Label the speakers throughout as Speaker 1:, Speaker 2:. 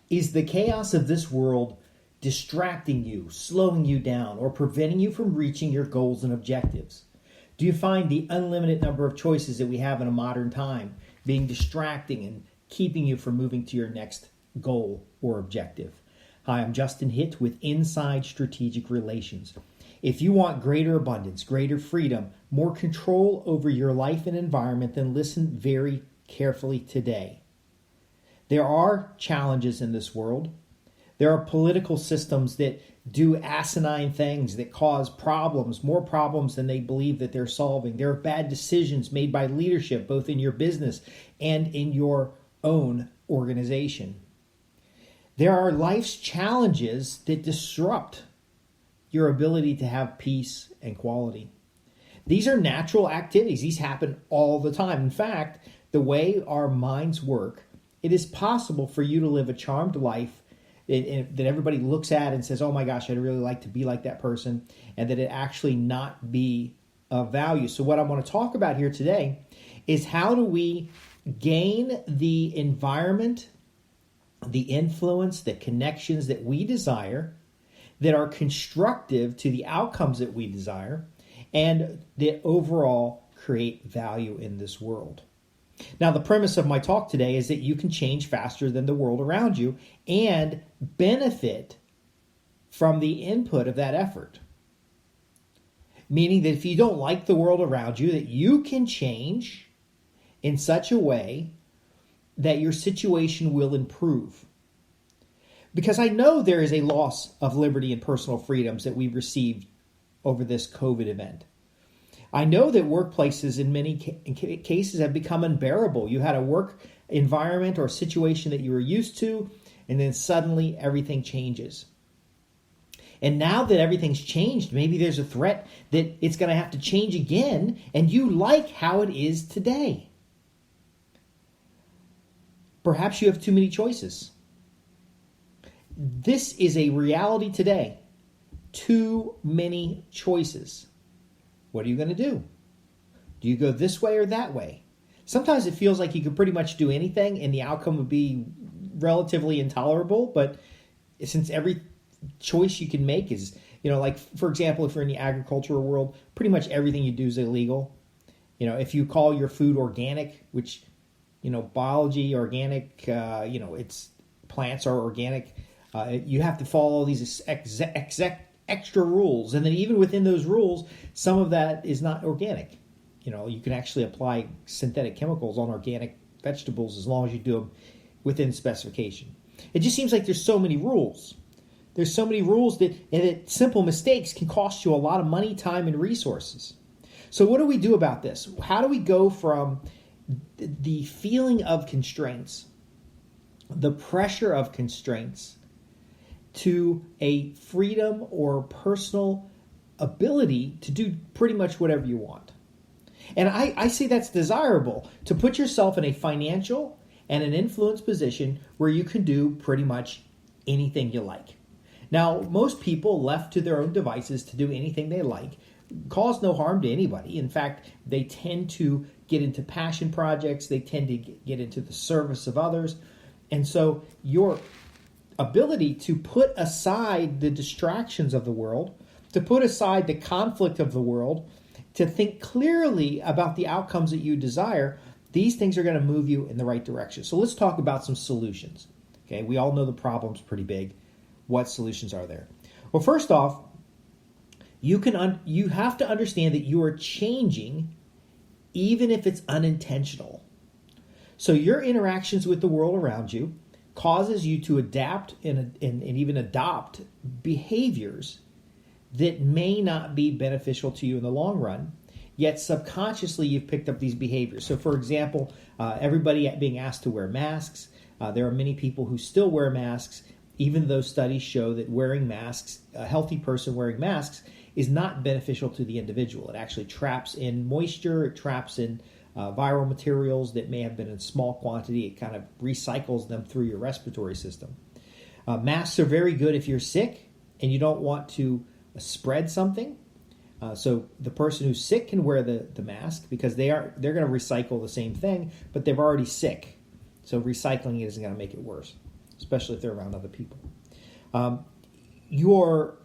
Speaker 1: Is the chaos of this world distracting you, slowing you down, or preventing you from reaching your goals and objectives? Do you find the unlimited number of choices that we have in a modern time being distracting and keeping you from moving to your next goal or objective? Hi, I'm Justin Hitt with Inside Strategic Relations. If you want greater abundance, greater freedom, more control over your life and environment, then listen very carefully today. There are challenges in this world. There are political systems that do asinine things that cause problems, more problems than they believe that they're solving. There are bad decisions made by leadership, both in your business and in your own organization. There are life's challenges that disrupt your ability to have peace and quality. These are natural activities. These happen all the time. In fact, the way our minds work, it is possible for you to live a charmed life that everybody looks at and says, oh my gosh, I'd really like to be like that person, and that it actually not be of value. So what I want to talk about here today is how do we gain the environment, the influence, the connections that we desire that are constructive to the outcomes that we desire and that overall create value in this world. Now, the premise of my talk today is that you can change faster than the world around you and benefit from the input of that effort. Meaning that if you don't like the world around you, that you can change in such a way that your situation will improve. Because I know there is a loss of liberty and personal freedoms that we've received over this COVID event. I know that workplaces in many cases have become unbearable. You had a work environment or situation that you were used to, and then suddenly everything changes. And now that everything's changed, maybe there's a threat that it's going to have to change again, and you like how it is today. Perhaps you have too many choices. This is a reality today. Too many choices. What are you going to do? Do you go this way or that way? Sometimes it feels like you could pretty much do anything and the outcome would be relatively intolerable. But since every choice you can make is, like, for example, if you're in the agricultural world, pretty much everything you do is illegal. If you call your food organic, which, biology, organic, it's plants are organic, you have to follow all these extra rules, and then even within those rules, some of that is not organic. You can actually apply synthetic chemicals on organic vegetables as long as you do them within specification. It just seems like there's so many rules. There's so many rules that simple mistakes can cost you a lot of money, time, and resources. So what do we do about this? How do we go from the feeling of constraints, the pressure of constraints, to a freedom or personal ability to do pretty much whatever you want? And I say that's desirable, to put yourself in a financial and an influence position where you can do pretty much anything you like. Now, most people left to their own devices to do anything they like cause no harm to anybody. In fact, they tend to get into passion projects. They tend to get into the service of others. And so your ability to put aside the distractions of the world, to put aside the conflict of the world, to think clearly about the outcomes that you desire, these things are going to move you in the right direction. So let's talk about some solutions. Okay, we all know the problem's pretty big. What solutions are there? Well, first off, you have to understand that you are changing even if it's unintentional. So your interactions with the world around you causes you to adapt and even adopt behaviors that may not be beneficial to you in the long run, yet subconsciously you've picked up these behaviors. So for example, everybody being asked to wear masks. There are many people who still wear masks, even though studies show that wearing masks, a healthy person wearing masks, is not beneficial to the individual. It actually traps in moisture, it traps in viral materials that may have been in small quantity. It kind of recycles them through your respiratory system. Masks are very good if you're sick and you don't want to spread something. So the person who's sick can wear the mask because they're going to recycle the same thing, but they're already sick. So recycling it isn't going to make it worse. especially if they're around other people. Your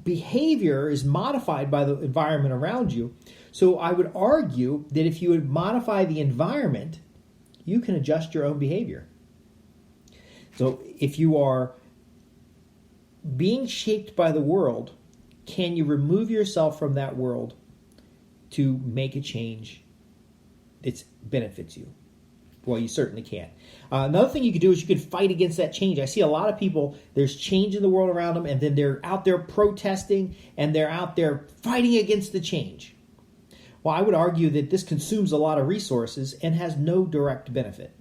Speaker 1: behavior is modified by the environment around you. So I would argue that if you would modify the environment, you can adjust your own behavior. So if you are being shaped by the world, can you remove yourself from that world to make a change that benefits you? Well, you certainly can. Another thing you could do is you could fight against that change. I see a lot of people, there's change in the world around them, and then they're out there protesting, and they're out there fighting against the change. Well, I would argue that this consumes a lot of resources and has no direct benefit.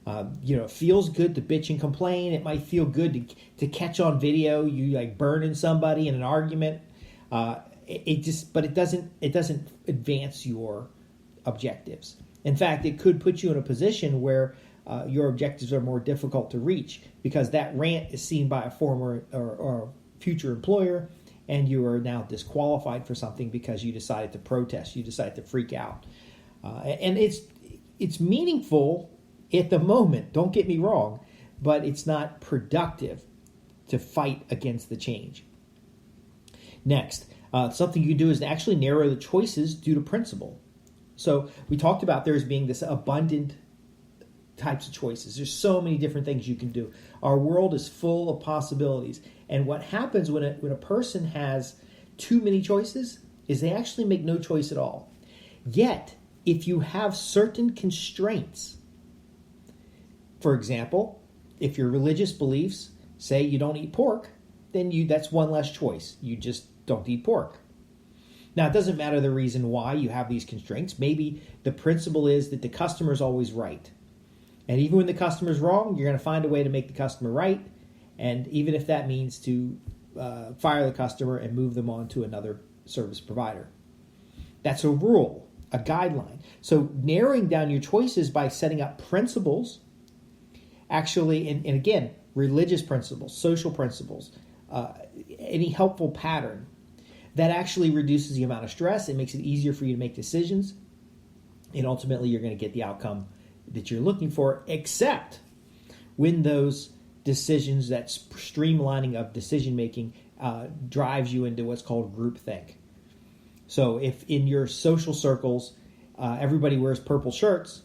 Speaker 1: It feels good to bitch and complain. It might feel good to catch on video you like burning somebody in an argument. But it doesn't advance your objectives. In fact, it could put you in a position where your objectives are more difficult to reach because that rant is seen by a former or future employer, and you are now disqualified for something because you decided to protest, you decided to freak out. And it's meaningful at the moment, don't get me wrong, but it's not productive to fight against the change. Next, something you can do is to actually narrow the choices due to principle. So we talked about there as being this abundant types of choices. There's so many different things you can do. Our world is full of possibilities. And what happens when a person has too many choices is they actually make no choice at all. Yet, if you have certain constraints, for example, if your religious beliefs say you don't eat pork, then that's one less choice. You just don't eat pork. Now, it doesn't matter the reason why you have these constraints. Maybe the principle is that the customer is always right. And even when the customer is wrong, you're going to find a way to make the customer right. And even if that means to fire the customer and move them on to another service provider. That's a rule, a guideline. So narrowing down your choices by setting up principles, actually, and again, religious principles, social principles, any helpful pattern, that actually reduces the amount of stress. It makes it easier for you to make decisions. And ultimately, you're going to get the outcome that you're looking for, except when those decisions, that streamlining of decision-making drives you into what's called groupthink. So if in your social circles, everybody wears purple shirts,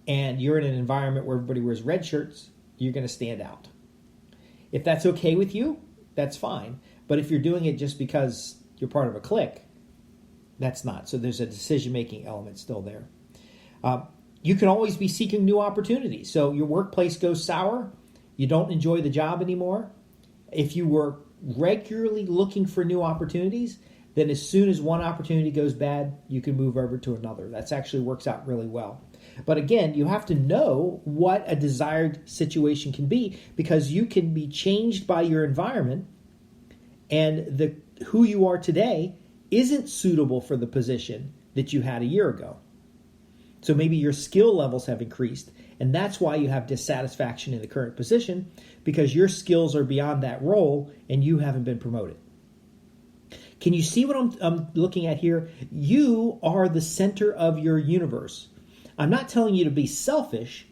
Speaker 1: and you're in an environment where everybody wears red shirts, you're going to stand out. If that's okay with you, that's fine. But if you're doing it just because you're part of a clique, that's not. So there's a decision-making element still there. You can always be seeking new opportunities. So your workplace goes sour. You don't enjoy the job anymore. If you were regularly looking for new opportunities, then as soon as one opportunity goes bad, you can move over to another. That actually works out really well. But again, you have to know what a desired situation can be, because you can be changed by your environment, and who you are today isn't suitable for the position that you had a year ago. So maybe your skill levels have increased, and that's why you have dissatisfaction in the current position, because your skills are beyond that role and you haven't been promoted. Can you see what I'm looking at here? You are the center of your universe. I'm not telling you to be selfish,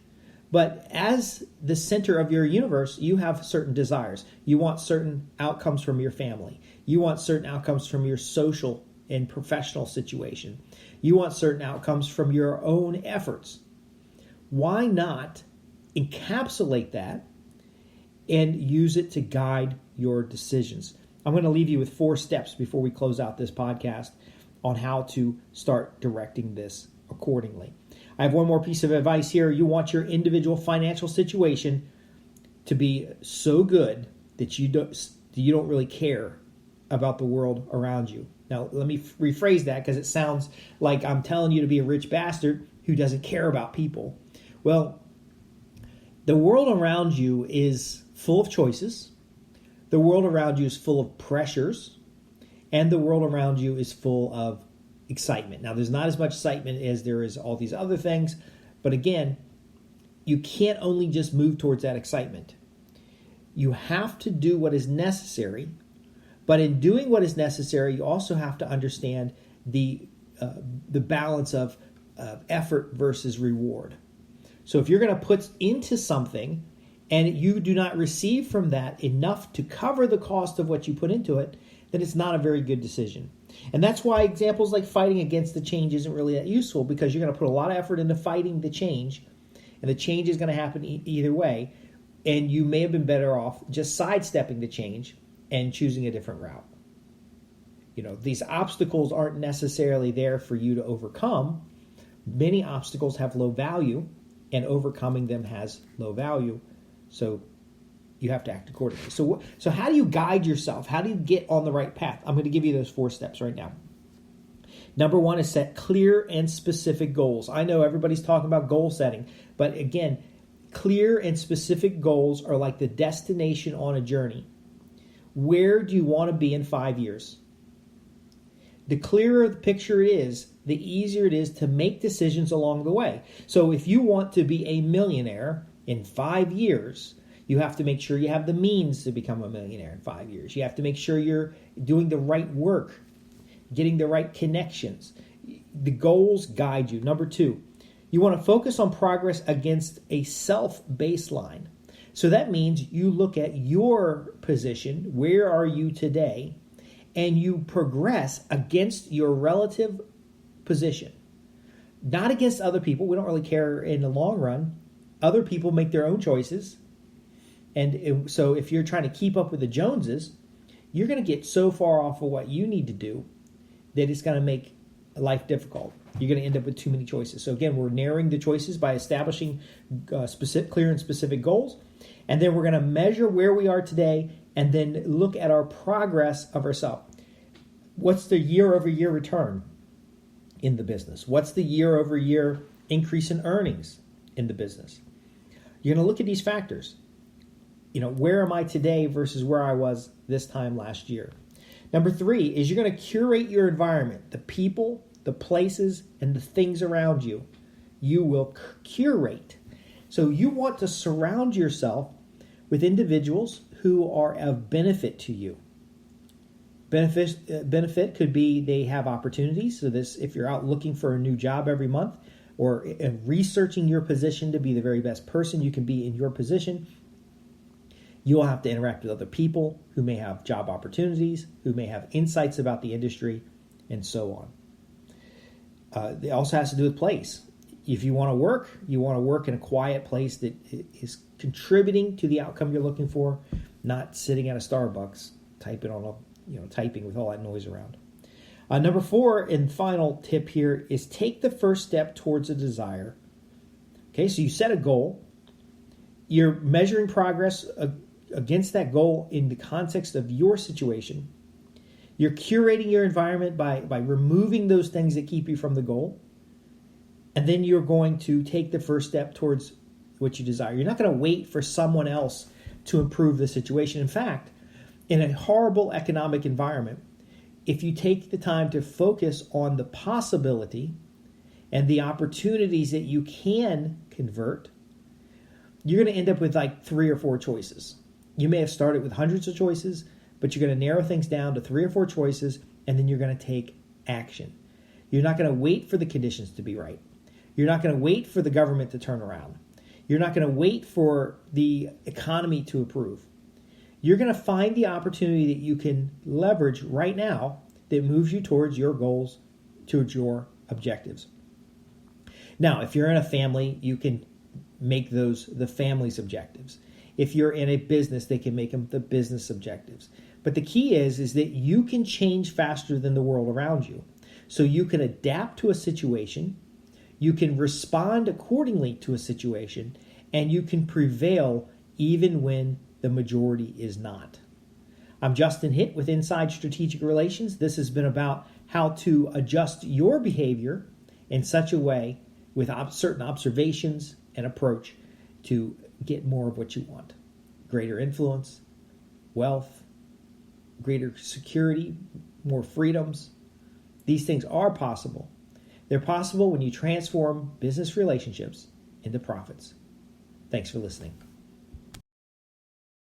Speaker 1: but as the center of your universe, you have certain desires. You want certain outcomes from your family. You want certain outcomes from your social and professional situation. You want certain outcomes from your own efforts. Why not encapsulate that and use it to guide your decisions? I'm going to leave you with 4 steps before we close out this podcast on how to start directing this accordingly. I have one more piece of advice here. You want your individual financial situation to be so good that you don't really care about the world around you. Now, let me rephrase that, because it sounds like I'm telling you to be a rich bastard who doesn't care about people. Well, the world around you is full of choices. The world around you is full of pressures. And the world around you is full of excitement. Now, there's not as much excitement as there is all these other things. But again, you can't only just move towards that excitement. You have to do what is necessary. But in doing what is necessary, you also have to understand the balance of effort versus reward. So if you're going to put into something and you do not receive from that enough to cover the cost of what you put into it, then it's not a very good decision. And that's why examples like fighting against the change isn't really that useful, because you're going to put a lot of effort into fighting the change, and the change is going to happen either way, and you may have been better off just sidestepping the change and choosing a different route. These obstacles aren't necessarily there for you to overcome. Many obstacles have low value, and overcoming them has low value. So you have to act accordingly. So how do you guide yourself? How do you get on the right path? I'm going to give you those 4 steps right now. Number 1 is set clear and specific goals. I know everybody's talking about goal setting, but again, clear and specific goals are like the destination on a journey. Where do you want to be in 5 years? The clearer the picture is, the easier it is to make decisions along the way. So if you want to be a millionaire in 5 years, you have to make sure you have the means to become a millionaire in 5 years. You have to make sure you're doing the right work, getting the right connections. The goals guide you. Number 2, you want to focus on progress against a self-baseline. So that means you look at your position, where are you today, and you progress against your relative position. Not against other people. We don't really care in the long run. Other people make their own choices. And so if you're trying to keep up with the Joneses, you're going to get so far off of what you need to do that it's going to make life difficult. You're going to end up with too many choices. So again, we're narrowing the choices by establishing clear and specific goals. And then we're going to measure where we are today and then look at our progress of ourselves. What's the year-over-year return in the business? What's the year-over-year increase in earnings in the business? You're going to look at these factors. Where am I today versus where I was this time last year? Number 3 is you're going to curate your environment, the people, the places, and the things around you. You will curate. So you want to surround yourself with individuals who are of benefit to you. Benefit could be they have opportunities. So if you're out looking for a new job every month or researching your position to be the very best person you can be in your position, you will have to interact with other people who may have job opportunities, who may have insights about the industry, and so on. It also has to do with place. If you want to work in a quiet place that is contributing to the outcome you're looking for, not sitting at a Starbucks typing with all that noise around. Number 4 and final tip here is take the first step towards a desire. Okay, so you set a goal. You're measuring progress against that goal in the context of your situation. You're curating your environment by removing those things that keep you from the goal. And then you're going to take the first step towards what you desire. You're not going to wait for someone else to improve the situation. In fact, in a horrible economic environment, if you take the time to focus on the possibility and the opportunities that you can convert, you're going to end up with like 3 or 4 choices. You may have started with hundreds of choices, but you're going to narrow things down to 3 or 4 choices, and then you're going to take action. You're not going to wait for the conditions to be right. You're not going to wait for the government to turn around. You're not going to wait for the economy to improve. You're going to find the opportunity that you can leverage right now that moves you towards your goals, towards your objectives. Now, if you're in a family, you can make those the family's objectives. If you're in a business, they can make them the business objectives. But the key is that you can change faster than the world around you. So you can adapt to a situation, you can respond accordingly to a situation, and you can prevail even when the majority is not. I'm Justin Hitt with Inside Strategic Relations. This has been about how to adjust your behavior in such a way with certain observations and approach to get more of what you want. Greater influence, wealth, greater security, more freedoms. These things are possible. They're possible when you transform business relationships into profits. Thanks for listening.